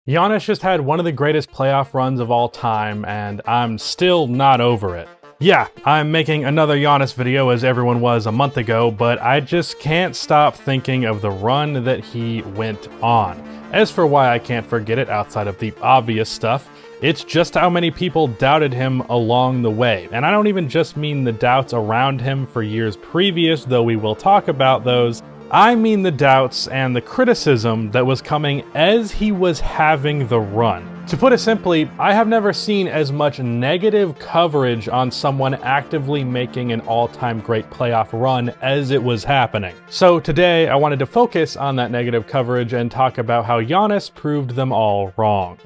Giannis just had one of the greatest playoff runs of all time, and I'm still not over it. Yeah, I'm making another Giannis video as everyone was a month ago, but I just can't stop thinking of the run that he went on. As for why I can't forget it outside of the obvious stuff, it's just how many people doubted him along the way. And I don't even just mean the doubts around him for years previous, though we will talk about those. I mean the doubts and the criticism that was coming as he was having the run. To put it simply, I have never seen as much negative coverage on someone actively making an all-time great playoff run as it was happening. So today, I wanted to focus on that negative coverage and talk about how Giannis proved them all wrong.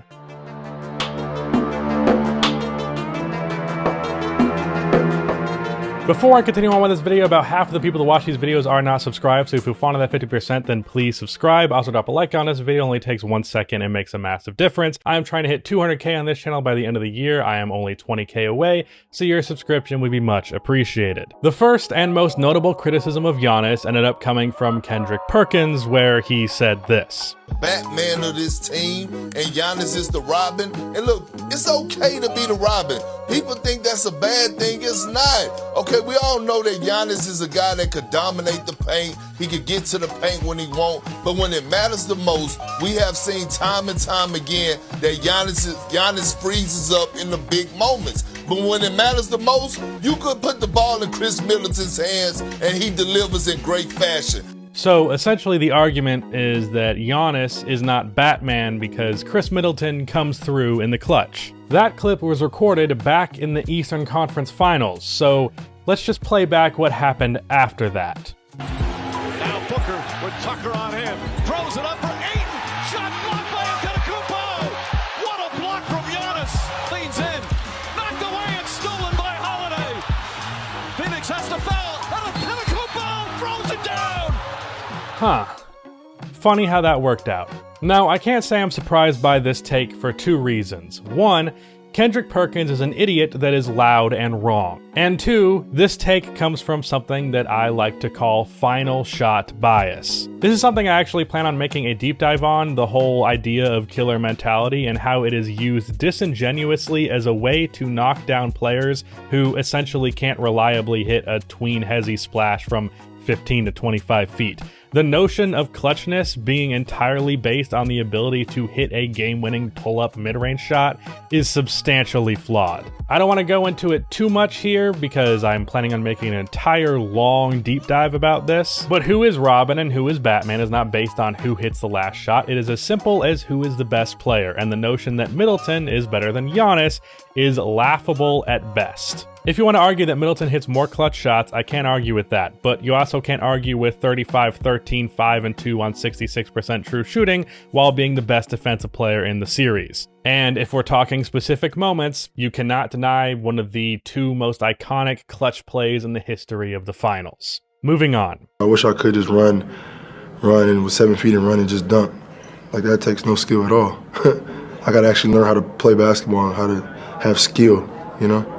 Before I continue on with this video, about half of the people that watch these videos are not subscribed, so if you fall into that 50%, then please subscribe. Also drop a like on this video, it only takes 1 second and makes a massive difference. I am trying to hit 200k on this channel by the end of the year. I am only 20k away, so your subscription would be much appreciated. The first and most notable criticism of Giannis ended up coming from Kendrick Perkins, where he said this. Batman of this team, and Giannis is the Robin. And look, it's okay to be the Robin. People think that's a bad thing. It's not. Okay, we all know that Giannis is a guy that could dominate the paint. He could get to the paint when he wants. But when it matters the most, we have seen time and time again that Giannis freezes up in the big moments. But when it matters the most, you could put the ball in Chris Middleton's hands and he delivers in great fashion. So essentially the argument is that Giannis is not Batman because Chris Middleton comes through in the clutch. That clip was recorded back in the Eastern Conference Finals, so let's just play back what happened after that. Now Booker with Tucker on him, throws it up for Ayton, shot blocked by Antetokounmpo. What a block from Giannis, leans in, knocked away and stolen by Holiday. Phoenix has to foul, and Antetokounmpo throws it down. Huh. Funny how that worked out. Now, I can't say I'm surprised by this take for two reasons. One, Kendrick Perkins is an idiot that is loud and wrong. And two, this take comes from something that I like to call final shot bias. This is something I actually plan on making a deep dive on, the whole idea of killer mentality and how it is used disingenuously as a way to knock down players who essentially can't reliably hit a tween-hezzy splash from 15 to 25 feet. The notion of clutchness being entirely based on the ability to hit a game-winning pull-up mid-range shot is substantially flawed. I don't want to go into it too much here because I'm planning on making an entire long deep dive about this, but who is Robin and who is Batman is not based on who hits the last shot. It is as simple as who is the best player, and the notion that Middleton is better than Giannis is laughable at best. If you want to argue that Middleton hits more clutch shots, I can't argue with that, but you also can't argue with 35-13, 5-2 on 66% true shooting while being the best defensive player in the series. And if we're talking specific moments, you cannot deny one of the two most iconic clutch plays in the history of the finals. Moving on. I wish I could just run and with 7 feet and run and just dunk. Like, that takes no skill at all. I gotta actually learn how to play basketball and how to have skill, you know?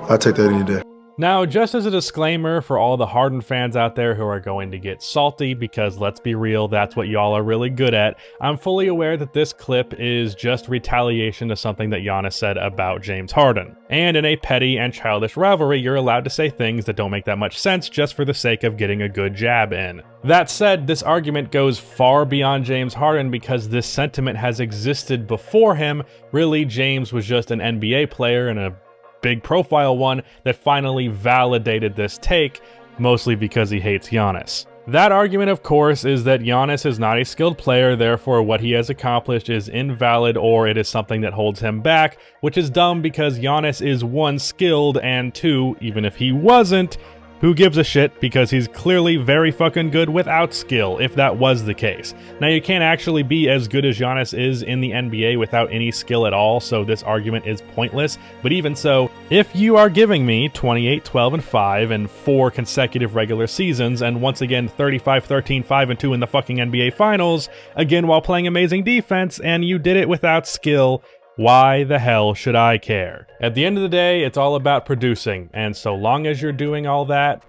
I'll take that any day. Now, just as a disclaimer for all the Harden fans out there who are going to get salty, because let's be real, that's what y'all are really good at, I'm fully aware that this clip is just retaliation to something that Giannis said about James Harden. And in a petty and childish rivalry, you're allowed to say things that don't make that much sense just for the sake of getting a good jab in. That said, this argument goes far beyond James Harden because this sentiment has existed before him. Really, James was just an NBA player and a big profile one that finally validated this take, mostly because he hates Giannis. That argument, of course, is that Giannis is not a skilled player, therefore what he has accomplished is invalid or it is something that holds him back, which is dumb because Giannis is one, skilled, and two, even if he wasn't, who gives a shit because he's clearly very fucking good without skill, if that was the case. Now, you can't actually be as good as Giannis is in the NBA without any skill at all, so this argument is pointless. But even so, if you are giving me 28, 12, and 5 and 4 consecutive regular seasons, and once again 35, 13, 5, and 2 in the fucking NBA Finals, again while playing amazing defense, and you did it without skill, why the hell should I care? At the end of the day, it's all about producing, and so long as you're doing all that,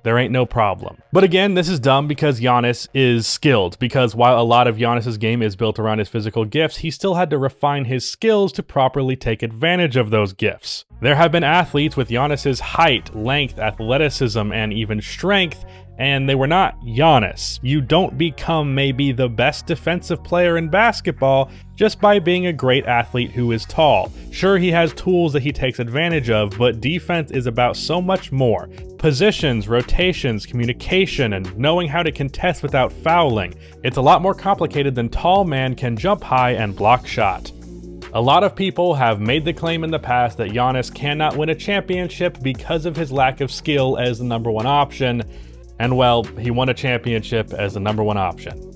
There ain't no problem. But again, this is dumb because Giannis is skilled, because while a lot of Giannis's game is built around his physical gifts, he still had to refine his skills to properly take advantage of those gifts. There have been athletes with Giannis's height, length, athleticism, and even strength, and they were not Giannis. You don't become maybe the best defensive player in basketball just by being a great athlete who is tall. Sure, he has tools that he takes advantage of, but defense is about so much more. Positions, rotations, communication, and knowing how to contest without fouling. It's a lot more complicated than tall man can jump high and block shot. A lot of people have made the claim in the past that Giannis cannot win a championship because of his lack of skill as the number one option. And well, he won a championship as the number one option.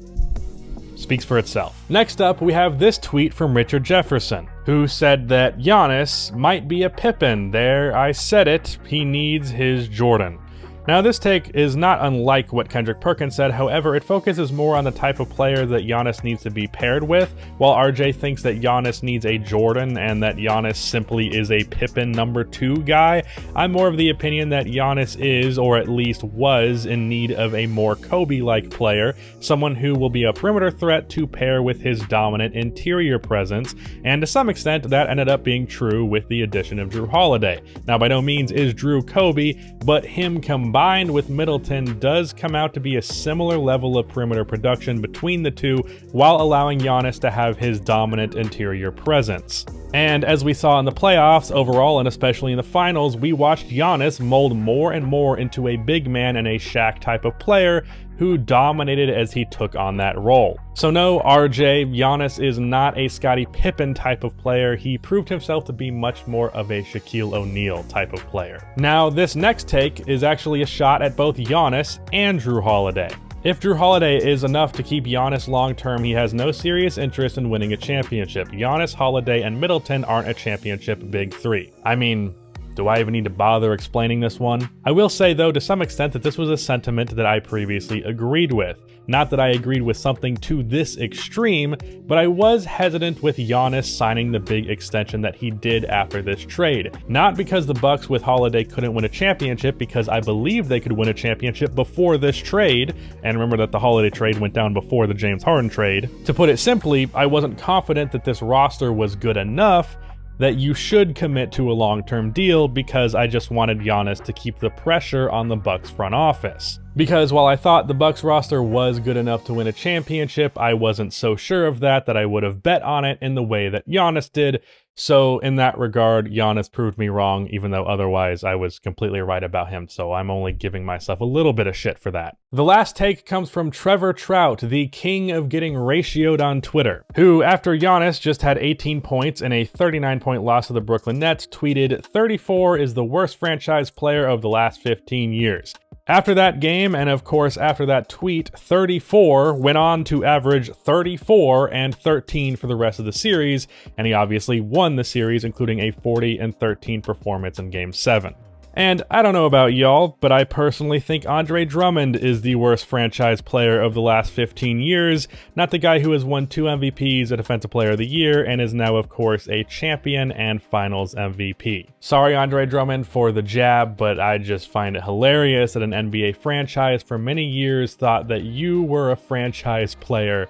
Speaks for itself. Next up, we have this tweet from Richard Jefferson, who said that Giannis might be a Pippen. There, I said it, he needs his Jordan. Now, this take is not unlike what Kendrick Perkins said, however, it focuses more on the type of player that Giannis needs to be paired with, while RJ thinks that Giannis needs a Jordan and that Giannis simply is a Pippen number 2 guy. I'm more of the opinion that Giannis is, or at least was, in need of a more Kobe-like player, someone who will be a perimeter threat to pair with his dominant interior presence, and to some extent, that ended up being true with the addition of Jrue Holiday. Now, by no means is Jrue Kobe, but him combined with Middleton does come out to be a similar level of perimeter production between the two, while allowing Giannis to have his dominant interior presence. And as we saw in the playoffs overall, and especially in the finals, we watched Giannis mold more and more into a big man and a Shaq type of player who dominated as he took on that role. So no, RJ, Giannis is not a Scottie Pippen type of player. He proved himself to be much more of a Shaquille O'Neal type of player. Now, this next take is actually a shot at both Giannis and Jrue Holiday. If Jrue Holiday is enough to keep Giannis long-term, he has no serious interest in winning a championship. Giannis, Holiday, and Middleton aren't a championship big three. I mean, do I even need to bother explaining this one? I will say, though, to some extent that this was a sentiment that I previously agreed with. Not that I agreed with something to this extreme, but I was hesitant with Giannis signing the big extension that he did after this trade. Not because the Bucks with Holiday couldn't win a championship, because I believed they could win a championship before this trade, and remember that the Holiday trade went down before the James Harden trade. To put it simply, I wasn't confident that this roster was good enough that you should commit to a long-term deal, because I just wanted Giannis to keep the pressure on the Bucks front office. Because while I thought the Bucks roster was good enough to win a championship, I wasn't so sure of that I would have bet on it in the way that Giannis did. So in that regard, Giannis proved me wrong, even though otherwise I was completely right about him, so I'm only giving myself a little bit of shit for that. The last take comes from Trevor Trout, the king of getting ratioed on Twitter, who, after Giannis just had 18 points in a 39-point loss to the Brooklyn Nets, tweeted, "34 is the worst franchise player of the last 15 years. After that game, and of course after that tweet, 34 went on to average 34 and 13 for the rest of the series, and he obviously won the series, including a 40-13 performance in Game 7. And I don't know about y'all, but I personally think Andre Drummond is the worst franchise player of the last 15 years, not the guy who has won 2 MVPs, a Defensive Player of the Year, and is now, of course, a champion and Finals MVP. Sorry, Andre Drummond, for the jab, but I just find it hilarious that an NBA franchise for many years thought that you were a franchise player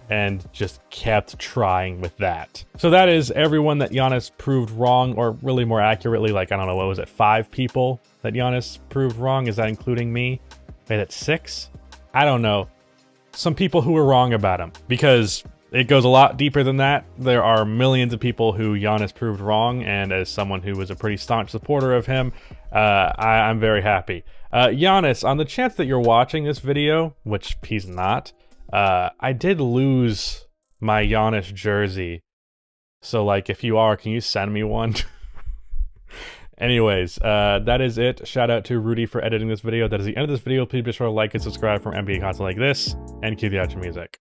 and just kept trying with that. So that is everyone that Giannis proved wrong, or really more accurately, like, I don't know, what was it, 5 people that Giannis proved wrong? Is that including me? Wait, that's 6? I don't know. Some people who were wrong about him, because it goes a lot deeper than that. There are millions of people who Giannis proved wrong, and as someone who was a pretty staunch supporter of him, I'm very happy. Giannis, on the chance that you're watching this video, which he's not, I did lose my Giannis jersey. So, like, if you are, can you send me one? Anyways, that is it. Shout out to Rudy for editing this video. That is the end of this video. Please be sure to like and subscribe for NBA content like this, and cue the outro music.